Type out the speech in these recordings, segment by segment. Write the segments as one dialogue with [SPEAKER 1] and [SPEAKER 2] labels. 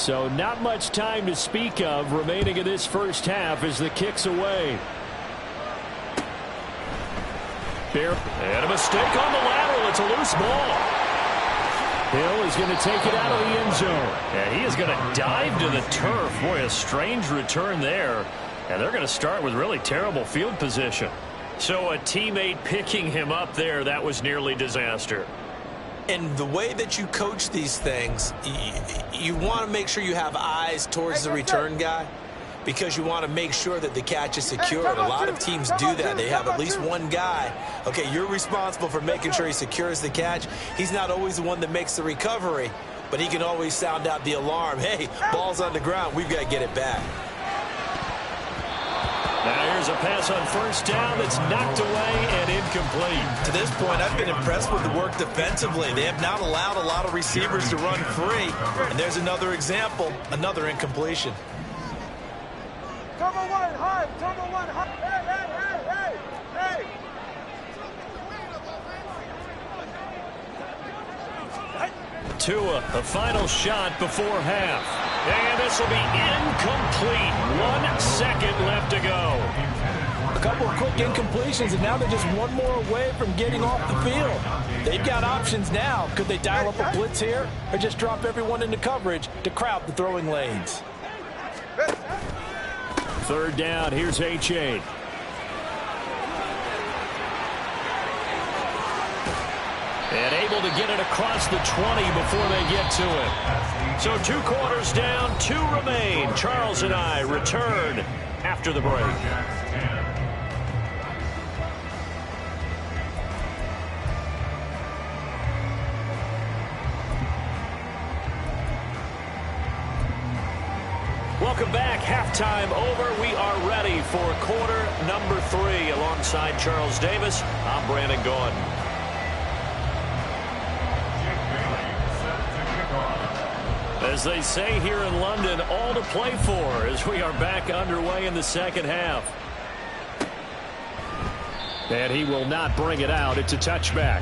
[SPEAKER 1] So not much time to speak of remaining in this first half as the kick's away. And a mistake on the lateral. It's a loose ball. Hill is going to take it out of the end zone.
[SPEAKER 2] Yeah, he is going to dive to the turf. Boy, a strange return there. And they're going to start with really terrible field position. So a teammate picking him up there, that was nearly disaster.
[SPEAKER 3] And the way that you coach these things, you want to make sure you have eyes towards the return guy because you want to make sure that the catch is secured. A lot of teams do that. They have at least one guy. Okay, you're responsible for making sure he secures the catch. He's not always the one that makes the recovery, but he can always sound out the alarm. Hey, ball's on the ground. We've got to get it back.
[SPEAKER 2] Now here's a pass on first down that's knocked away and incomplete.
[SPEAKER 3] To this point, I've been impressed with the work defensively. They have not allowed a lot of receivers to run free. And there's another example, another incompletion.
[SPEAKER 4] Turbo one, high, turbo one, high. Hey, hey, hey, hey.
[SPEAKER 2] Tua, a final shot before half. And this will be incomplete. 1 second left to go.
[SPEAKER 3] A couple of quick incompletions, and now they're just one more away from getting off the field. They've got options now. Could they dial up a blitz here or just drop everyone into coverage to crowd the throwing lanes?
[SPEAKER 1] Third down, here's H.A.
[SPEAKER 2] And able to get it across the 20 before they get to it. So 2 quarters down, 2 remain. Charles and I return after the break. Welcome back. Halftime over. We are ready for quarter number 3. Alongside Charles Davis, I'm Brandon Gordon. As they say here in London, all to play for as we are back underway in the second half.
[SPEAKER 1] And he will not bring it out. It's a touchback.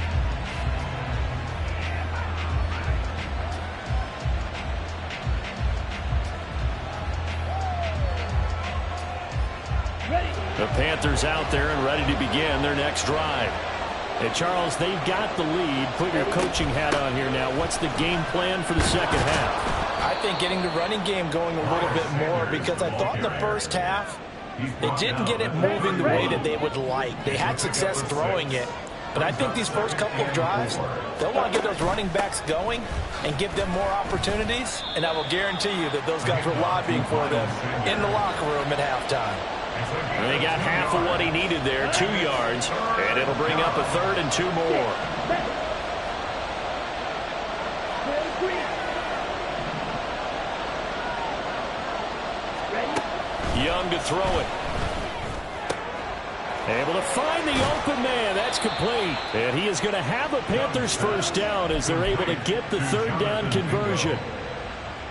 [SPEAKER 1] The Panthers out there and ready to begin their next drive. Hey, Charles, they've got the lead. Put your coaching hat on here now. What's the game plan for the second half?
[SPEAKER 3] I think getting the running game going a little bit more because I thought in the first half they didn't get it moving the way that they would like. They had success throwing it. But I think these first couple of drives, they'll want to get those running backs going and give them more opportunities. And I will guarantee you that those guys were lobbying for them in the locker room at halftime.
[SPEAKER 2] And they got half of what he needed there, 2 yards, and it'll bring up a 3rd and 2 more. Young to throw it. Able to find the open man. That's complete. And he is going to have a Panthers first down as they're able to get the 3rd down conversion.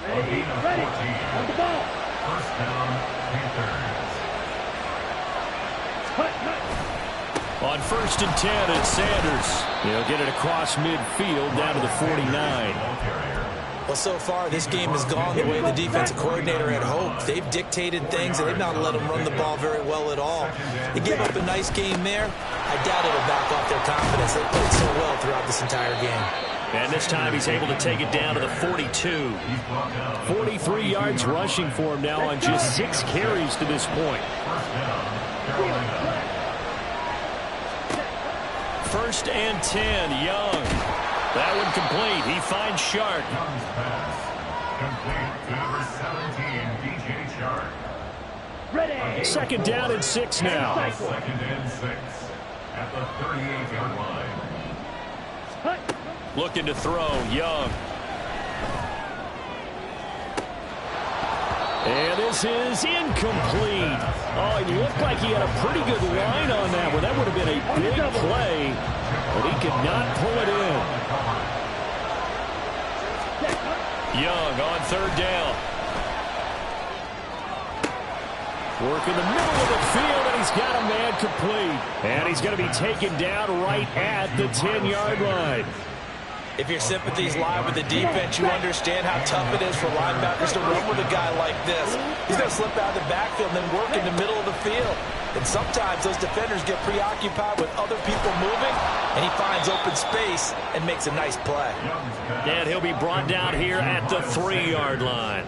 [SPEAKER 4] Ready, on the ball.
[SPEAKER 5] First down, Panthers.
[SPEAKER 2] On 1st and 10, it's Sanders. He'll get it across midfield down to the 49.
[SPEAKER 3] Well, so far, this game has gone the way the defensive coordinator had hoped. They've dictated things, and they've not let them run the ball very well at all. They gave up a nice game there. I doubt it'll back off their confidence. They played so well throughout this entire game.
[SPEAKER 2] And this time he's able to take it down to the 42.
[SPEAKER 1] 43 yards rushing for him now on just 6 carries to this point.
[SPEAKER 2] 1st and 10, Young. That one complete. He finds Shark.
[SPEAKER 5] Young's pass complete to number 17, DJ Shark.
[SPEAKER 4] Ready.
[SPEAKER 1] 2nd down and 6 now.
[SPEAKER 5] 2nd and 6 at the 38-yard line.
[SPEAKER 2] Looking to throw, Young.
[SPEAKER 1] And this is incomplete. Oh, it looked like he had a pretty good line on that one. That would have been a big play, but he could not pull it in.
[SPEAKER 2] Young on 3rd down.
[SPEAKER 1] Work in the middle of the field, and he's got a man complete. And he's going to be taken down right at the 10-yard line.
[SPEAKER 3] If your sympathies lie with the defense, you understand how tough it is for linebackers to run with a guy like this. He's going to slip out of the backfield and then work in the middle of the field. And sometimes those defenders get preoccupied with other people moving, and he finds open space and makes a nice play.
[SPEAKER 2] And he'll be brought down here at the 3-yard line.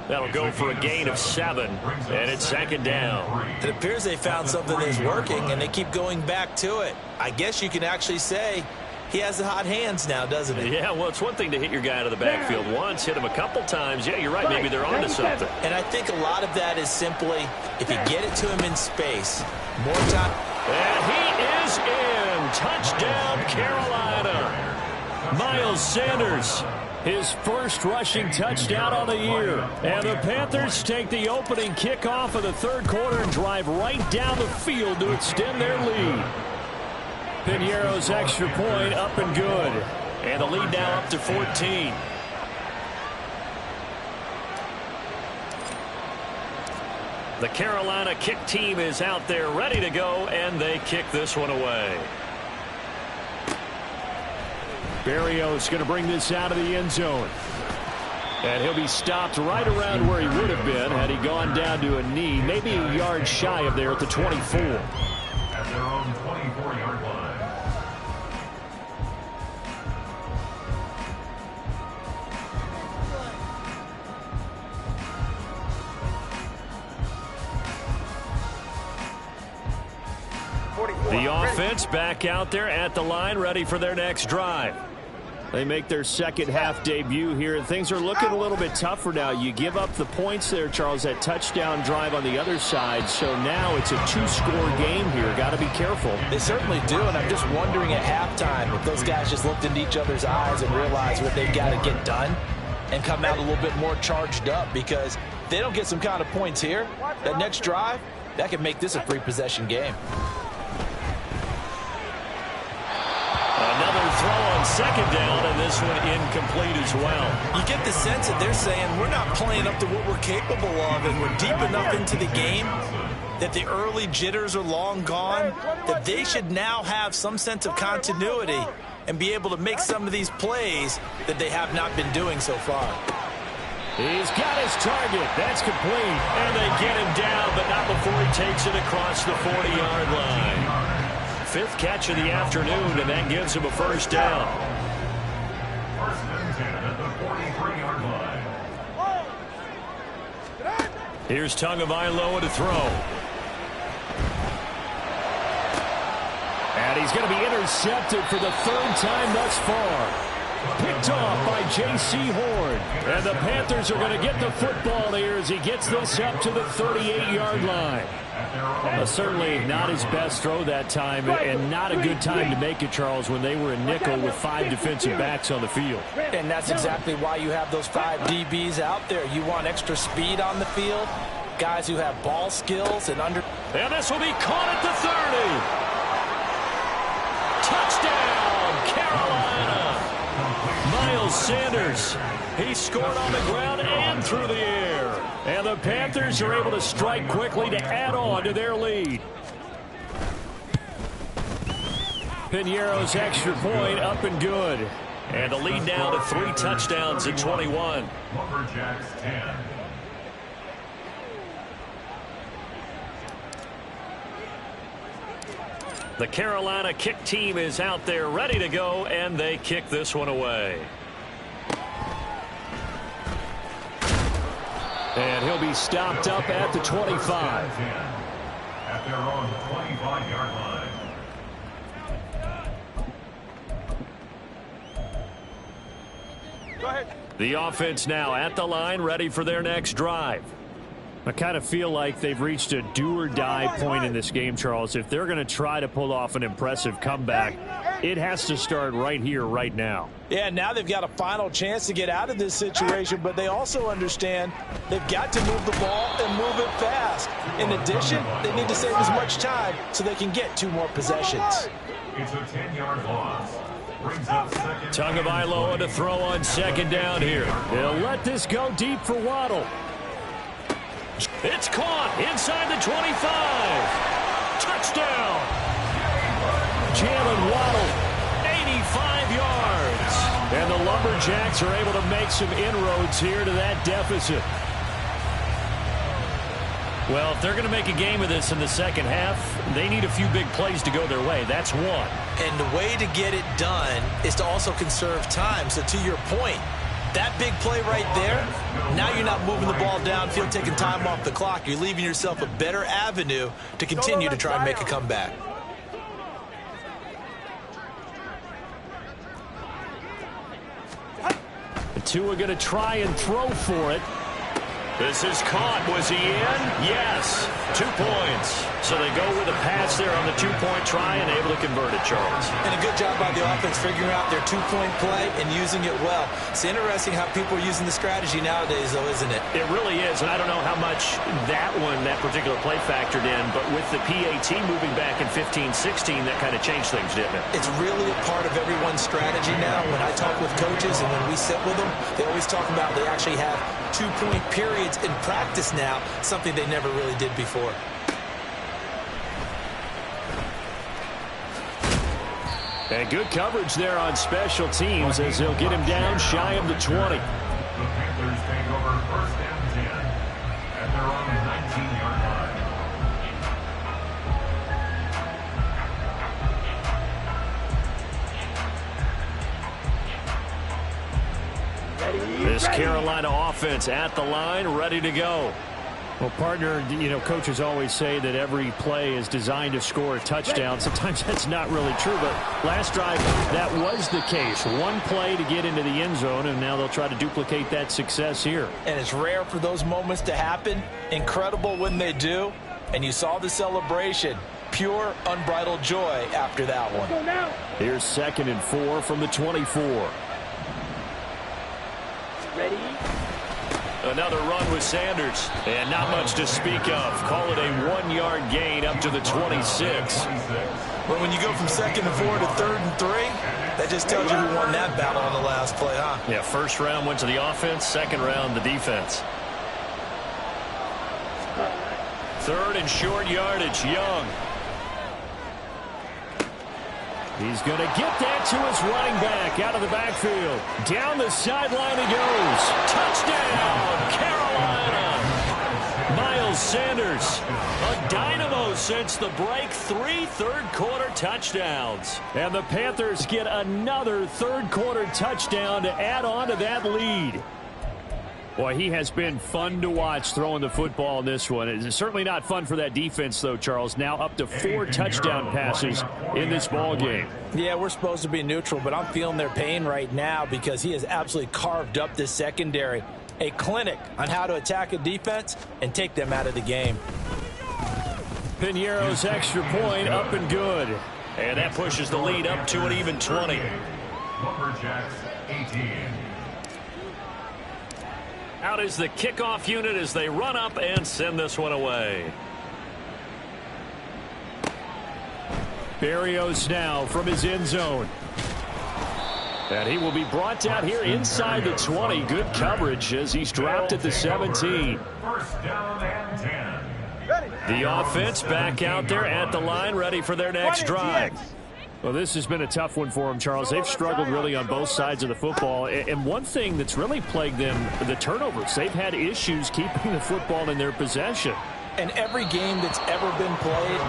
[SPEAKER 2] That'll go for a gain of 7, and it's 2nd down.
[SPEAKER 3] It appears they found something that's working, and they keep going back to it. I guess you can actually say he has the hot hands now, doesn't he?
[SPEAKER 2] Yeah, well, it's one thing to hit your guy out of the backfield once, hit him a couple times. Yeah, you're right. Maybe they're onto something.
[SPEAKER 3] And I think a lot of that is simply if you get it to him in space, more time.
[SPEAKER 2] And he is in. Touchdown, Carolina.
[SPEAKER 1] Miles Sanders, his first rushing touchdown on the year. And the Panthers take the opening kickoff of the 3rd quarter and drive right down the field to extend their lead. Piñeiro's extra point up and good.
[SPEAKER 2] And the lead now up to 14. The Carolina kick team is out there ready to go, and they kick this one away.
[SPEAKER 1] Berrios going to bring this out of the end zone. And he'll be stopped right around where he would have been had he gone down to a knee, maybe a yard shy of there at the 24.
[SPEAKER 5] At their own 24-yard line.
[SPEAKER 1] The offense back out there at the line, ready for their next drive. They make their second half debut here, and things are looking a little bit tougher now. You give up the points there, Charles, that touchdown drive on the other side. So now it's a 2-score game here. Got to be careful.
[SPEAKER 3] They certainly do, and I'm just wondering at halftime if those guys just looked into each other's eyes and realized what they've got to get done and come out a little bit more charged up, because if they don't get some kind of points here, that next drive, that could make this a 3-possession game.
[SPEAKER 2] Another throw on 2nd down, and this one incomplete as well.
[SPEAKER 3] You get the sense that they're saying we're not playing up to what we're capable of, and we're deep enough into the game that the early jitters are long gone, that they should now have some sense of continuity and be able to make some of these plays that they have not been doing so far.
[SPEAKER 1] He's got his target. That's complete.
[SPEAKER 2] And they get him down, but not before he takes it across the 40-yard line. 5th catch of the afternoon, and that gives him a first down.
[SPEAKER 5] First and 10 at the 43-yard line.
[SPEAKER 1] Here's Tagovailoa to throw. And he's going to be intercepted for the 3rd time thus far. Picked off by J.C. Horn. And the Panthers are going to get the football here as he gets this up to the 38-yard line. Certainly not his best throw that time, and not a good time to make it, Charles, when they were in nickel with 5 defensive backs on the field.
[SPEAKER 3] And that's exactly why you have those 5 DBs out there. You want extra speed on the field, guys who have ball skills and under.
[SPEAKER 2] And this will be caught at the 30. Touchdown, Carolina.
[SPEAKER 1] Miles Sanders, he scored on the ground and through the air. And the Panthers are able to strike quickly to add on to their lead. Piñeiro's extra point up and good.
[SPEAKER 2] And the lead now to 3 touchdowns at 21.
[SPEAKER 5] Lumberjacks 10.
[SPEAKER 2] The Carolina kick team is out there ready to go, and they kick this one away.
[SPEAKER 1] And he'll be stopped up at the 25.
[SPEAKER 5] At their own 25-yard line.
[SPEAKER 4] Go ahead.
[SPEAKER 1] The offense now at the line, ready for their next drive. I kind of feel like they've reached a do-or-die point in this game, Charles. If they're going to try to pull off an impressive comeback, it has to start right here, right now.
[SPEAKER 3] Yeah, now they've got a final chance to get out of this situation, but they also understand they've got to move the ball and move it fast. In addition, they need to save as much time so they can get 2 more possessions.
[SPEAKER 5] It's a 10-yard loss. Brings up 2nd.
[SPEAKER 1] Tagovailoa to throw on 2nd down here. They'll let this go deep for Waddle.
[SPEAKER 2] It's caught inside the 25. Touchdown.
[SPEAKER 1] Jalen Waddle,
[SPEAKER 2] 85 yards.
[SPEAKER 1] And the Lumberjacks are able to make some inroads here to that deficit.
[SPEAKER 2] Well, if they're going to make a game of this in the second half, they need a few big plays to go their way. That's one.
[SPEAKER 3] And the way to get it done is to also conserve time. So to your point, that big play right there, now you're not moving the ball downfield, taking time off the clock. You're leaving yourself a better avenue to continue to try and make a comeback.
[SPEAKER 1] The two are going to try and throw for it.
[SPEAKER 2] This is caught. Was he in? Yes. 2 points. So they go with a pass there on the two-point try and able to convert it, Charles.
[SPEAKER 3] And a good job by the offense figuring out their two-point play and using it well. It's interesting how people are using the strategy nowadays, though, isn't it?
[SPEAKER 2] It really is, and I don't know how much that particular play factored in, but with the PAT moving back in 15-16, that kind of changed things, didn't it?
[SPEAKER 3] It's really a part of everyone's strategy now. When I talk with coaches and when we sit with them, they always talk about they actually have two-point periods in practice now, something they never really did before.
[SPEAKER 1] And good coverage there on special teams as they'll get him down shy of the 20.
[SPEAKER 5] The Panthers take over first and 10 at their own 19-yard line.
[SPEAKER 1] This Carolina offense at the line, ready to go. Well, partner, you know, coaches always say that every play is designed to score a touchdown. Sometimes that's not really true, but last drive, that was the case. One play to get into the end zone, and now they'll try to duplicate that success here.
[SPEAKER 3] And it's rare for those moments to happen. Incredible when they do. And you saw the celebration. Pure, unbridled joy after that one.
[SPEAKER 1] Here's 2nd and 4 from the 24.
[SPEAKER 4] Ready?
[SPEAKER 2] Another run with Sanders. And not much to speak of. Call it a 1-yard gain up to the 26.
[SPEAKER 3] But when you go from 2nd and 4 to 3rd and 3, that just tells you who won that battle on the last play, huh?
[SPEAKER 2] Yeah, first round went to the offense, second round the defense. 3rd and short yardage, Young.
[SPEAKER 1] He's going to get that to his running back out of the backfield. Down the sideline he goes. Touchdown, Carolina. Miles Sanders, a dynamo since the break. 3 third-quarter touchdowns. And the Panthers get another third-quarter touchdown to add on to that lead. Boy, he has been fun to watch throwing the football in this one. It's certainly not fun for that defense, though, Charles. Now up to 4 touchdown passes in this ball game.
[SPEAKER 3] Yeah, we're supposed to be neutral, but I'm feeling their pain right now because he has absolutely carved up this secondary. A clinic on how to attack a defense and take them out of the game.
[SPEAKER 1] Piñeiro's extra point up and good.
[SPEAKER 2] And that pushes the lead up to an even 20.
[SPEAKER 5] Lumberjacks 18.
[SPEAKER 2] Out is the kickoff unit as they run up and send this one away.
[SPEAKER 1] Berrios now from his end zone. And he will be brought down here inside the 20. Good coverage as he's dropped at the 17.
[SPEAKER 5] First down and 10.
[SPEAKER 2] The offense back out there at the line, ready for their next drive.
[SPEAKER 1] Well, this has been a tough one for them, Charles. They've struggled really on both sides of the football. And one thing that's really plagued them, the turnovers. They've had issues keeping the football in their possession.
[SPEAKER 3] And every game that's ever been played,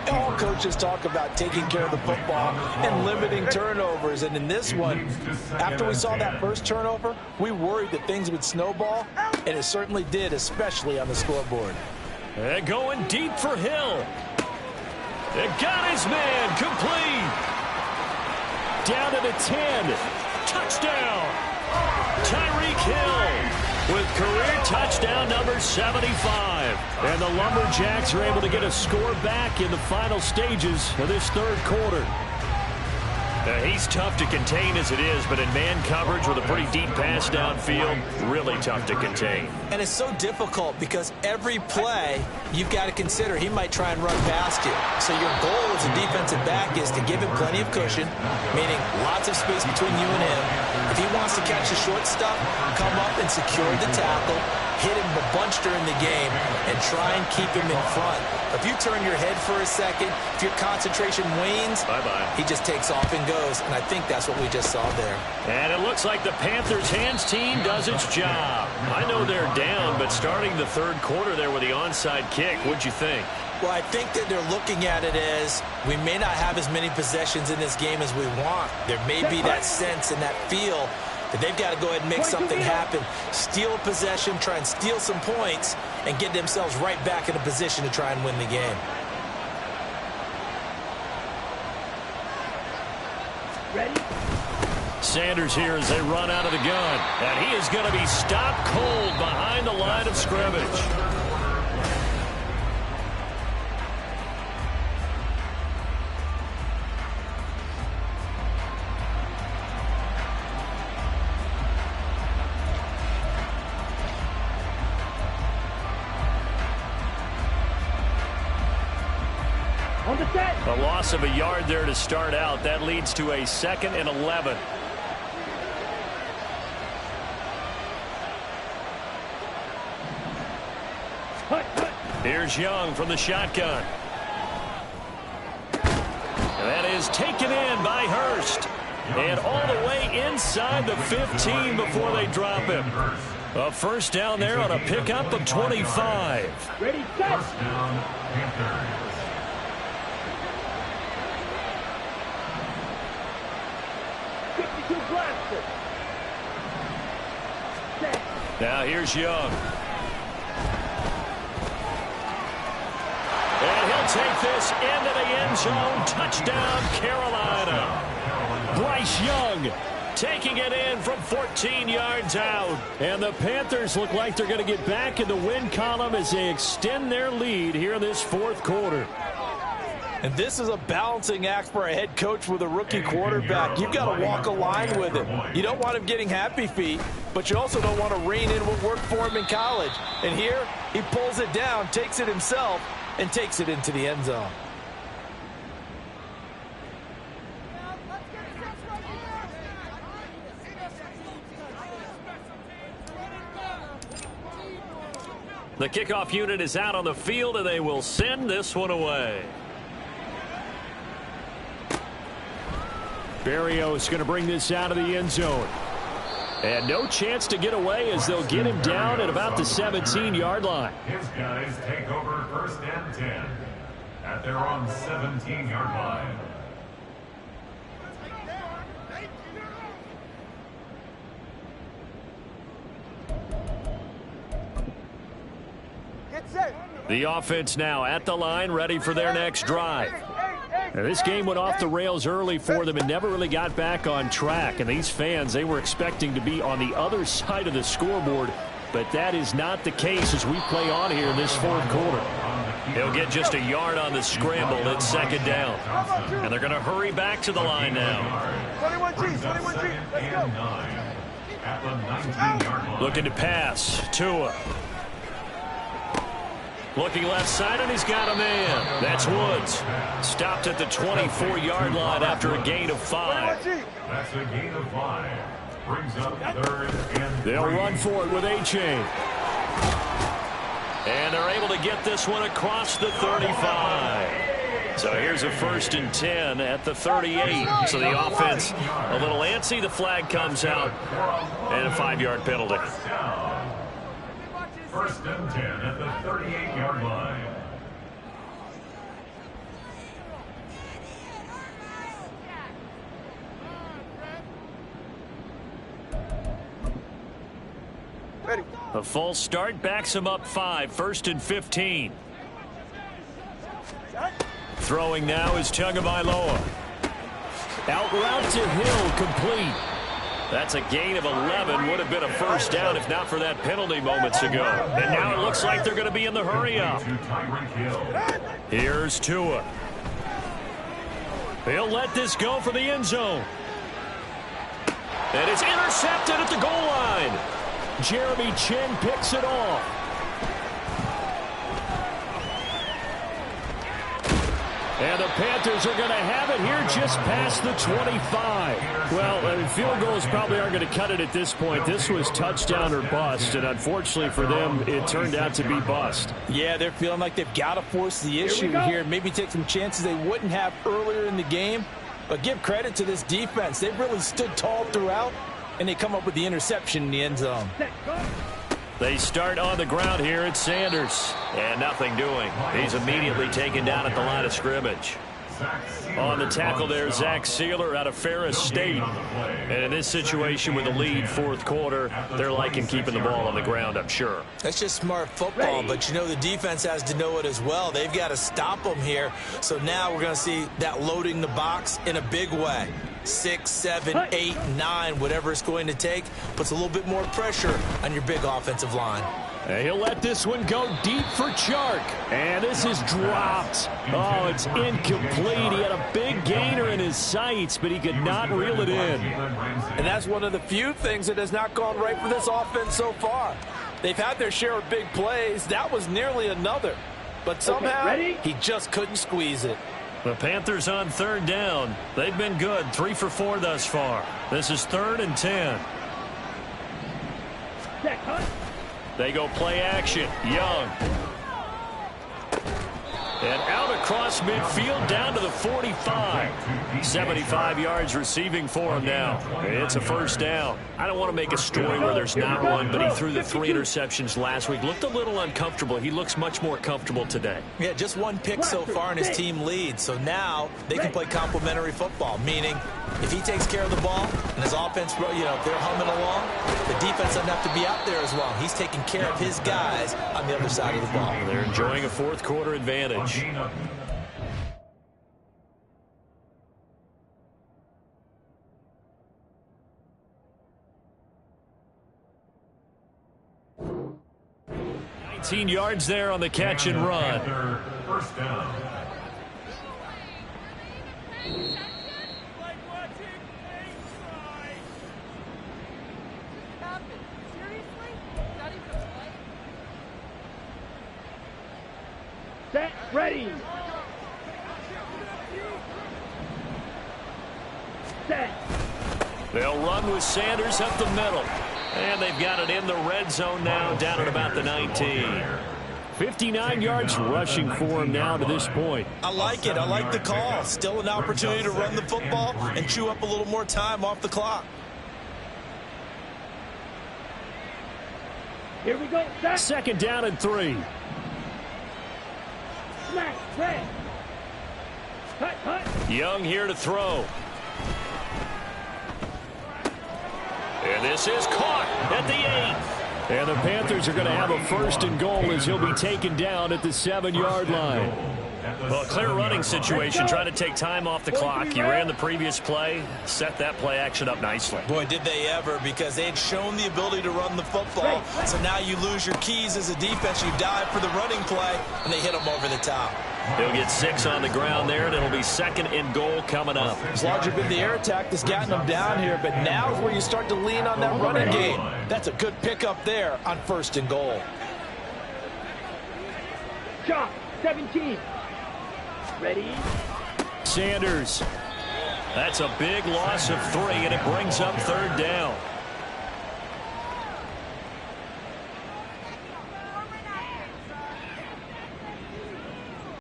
[SPEAKER 3] all coaches talk about taking care of the football and limiting turnovers. And in this one, after we saw that first turnover, we worried that things would snowball, and it certainly did, especially on the scoreboard.
[SPEAKER 2] And going deep for Hill. It got his man complete.
[SPEAKER 1] Down to the 10.
[SPEAKER 2] Touchdown. Tyreek Hill with career touchdown number 75.
[SPEAKER 1] And the Lumberjacks are able to get a score back in the final stages of this third quarter.
[SPEAKER 2] He's tough to contain as it is, but in man coverage with a pretty deep pass downfield, really tough to contain.
[SPEAKER 3] And it's so difficult because every play you've got to consider he might try and run past you. So your goal as a defensive back is to give him plenty of cushion, meaning lots of space between you and him. If he wants to catch the short stuff, come up and secure the tackle, hit him a bunch during the game, and try and keep him in front. If you turn your head for a second, if your concentration wanes,
[SPEAKER 2] bye-bye.
[SPEAKER 3] He just takes off and goes, and I think that's what we just saw there.
[SPEAKER 2] And it looks like the Panthers hands team does its job. I know they're down, but starting the third quarter there with the onside kick, what'd you think?
[SPEAKER 3] Well, I think that they're looking at it as we may not have as many possessions in this game as we want. There may be that sense and that feel that they've got to go ahead and make something happen, steal a possession, try and steal some points, and get themselves right back in a position to try and win the game.
[SPEAKER 1] Ready?
[SPEAKER 2] Sanders here as they run out of the gun. And he is going to be stopped cold behind the line of scrimmage. A loss of a yard there to start out. That leads to a 2nd and 11. Here's Young from the shotgun. And that is taken in by Hurst. And all the way inside the 15 before they drop him. A first down there on a pickup of 25.
[SPEAKER 1] Ready, set.
[SPEAKER 5] First down, Panther.
[SPEAKER 2] Now here's Young. And he'll take this into the end zone. Touchdown, Carolina. Bryce Young taking it in from 14 yards out. And the Panthers look like they're going to get back in the win column as they extend their lead here in this fourth quarter.
[SPEAKER 3] And this is a balancing act for a head coach with a rookie quarterback. You've got to walk a line with him. You don't want him getting happy feet, but you also don't want to rein in what worked for him in college. And here, he pulls it down, takes it himself, and takes it into the end zone.
[SPEAKER 2] The kickoff unit is out on the field, and they will send this one away.
[SPEAKER 1] Barrios going to bring this out of the end zone. And no chance to get away as they'll get him down at about the 17-yard line.
[SPEAKER 5] His guys take over 1st and 10 at their own 17-yard line.
[SPEAKER 4] Get set.
[SPEAKER 2] The offense now at the line, ready for their next drive.
[SPEAKER 1] Now, this game went off the rails early for them and never really got back on track. And these fans, they were expecting to be on the other side of the scoreboard. But that is not the case as we play on here in this fourth quarter.
[SPEAKER 2] He'll get just a yard on the scramble. It's 2nd down. And they're going to hurry back to the line now.
[SPEAKER 4] 21G, 21G. Let's go.
[SPEAKER 5] At the 19-yard line.
[SPEAKER 2] Looking to pass. Tua. Looking left side, and he's got a man. That's Woods. Stopped at the 24-yard line after a gain of 5.
[SPEAKER 5] That's a gain of 5. Brings up 3rd and 3.
[SPEAKER 1] They'll run for it with A-Chain.
[SPEAKER 2] And they're able to get this one across the 35. So here's a 1st and 10 at the 38. So the offense a little antsy. The flag comes out, and a 5-yard penalty.
[SPEAKER 5] 1st and 10 at the 38-yard line.
[SPEAKER 4] Ready.
[SPEAKER 2] A false start backs him up 5. 1st and 15. Throwing now is Tagovailoa.
[SPEAKER 1] Out route to Hill, complete.
[SPEAKER 2] That's a gain of 11. Would have been a first down if not for that penalty moments ago. And now it looks like they're going to be in the hurry up. Here's Tua. He'll let this go for the end zone. And it's intercepted at the goal line.
[SPEAKER 1] Jeremy Chin picks it off. And the Panthers are going to have it here just past the 25. Well, field goals probably aren't going to cut it at this point. This was touchdown or bust, and unfortunately for them, it turned out to be bust.
[SPEAKER 3] Yeah, they're feeling like they've got to force the issue here. Maybe take some chances they wouldn't have earlier in the game.
[SPEAKER 6] But give credit to this defense. They've really stood tall throughout, and they come up with the interception in the end zone.
[SPEAKER 2] They start on the ground here at Sanders. And nothing doing. He's immediately taken down at the line of scrimmage. On the tackle there, Zach Sealer out of Ferris State. And in this situation with the lead fourth quarter, they're liking keeping the ball on the ground, I'm sure.
[SPEAKER 3] That's just smart football, but you know the defense has to know it as well. They've got to stop them here. So now we're going to see that loading the box in a big way. 6, 7, 8, 9, whatever it's going to take, puts a little bit more pressure on your big offensive line.
[SPEAKER 1] And he'll let this one go deep for Chark. And this is dropped. Oh, it's incomplete. He had a big gainer in his sights, but he could not reel it in.
[SPEAKER 6] And that's one of the few things that has not gone right for this offense so far. They've had their share of big plays. That was nearly another. But somehow, he just couldn't squeeze it.
[SPEAKER 2] The Panthers on third down. They've been good, 3 for 4 thus far. This is 3rd and 10. They go play action. Young. And out across midfield down to the 45. 75 yards receiving for him now. It's a first down. I don't want to make a story where there's not one, but he threw the 3 interceptions last week. Looked a little uncomfortable. He looks much more comfortable today.
[SPEAKER 3] Yeah, just 1 pick so far and his team leads. So now they can play complementary football, meaning if he takes care of the ball and his offense, you know, if they're humming along, the defense doesn't have to be out there as well. He's taking care of his guys on the other side of the ball.
[SPEAKER 2] They're enjoying a fourth quarter advantage. 19 yards there on the catch and run.
[SPEAKER 5] First down.
[SPEAKER 4] Set, ready. Set.
[SPEAKER 2] They'll run with Sanders up the middle. And they've got it in the red zone now, down at about the 19.
[SPEAKER 1] 59 yards rushing for him now to this point.
[SPEAKER 3] I like it. I like the call. Still an opportunity to run the football and chew up a little more time off the clock.
[SPEAKER 4] Here we go. Set.
[SPEAKER 1] 2nd down and 3.
[SPEAKER 4] Smack. Red. Cut, cut.
[SPEAKER 2] Young here to throw. And this is caught at the 8.
[SPEAKER 1] And the Panthers are going to have a 1st and goal as he'll be taken down at the 7-yard line.
[SPEAKER 2] Well, a clear running situation, trying to take time off the clock. He ran the previous play, set that play action up nicely.
[SPEAKER 3] Boy, did they ever, because they had shown the ability to run the football. So now you lose your keys as a defense. You dive for the running play, and they hit them over the top.
[SPEAKER 2] He'll get 6 on the ground there, and it'll be 2nd and goal coming up.
[SPEAKER 6] It's largely been the air attack that's gotten them down here, but now is where you start to lean on that running game. That's a good pickup there on 1st and goal.
[SPEAKER 4] Shot. 17. Ready.
[SPEAKER 1] Sanders.
[SPEAKER 2] That's a big loss of 3, and it brings up 3rd down.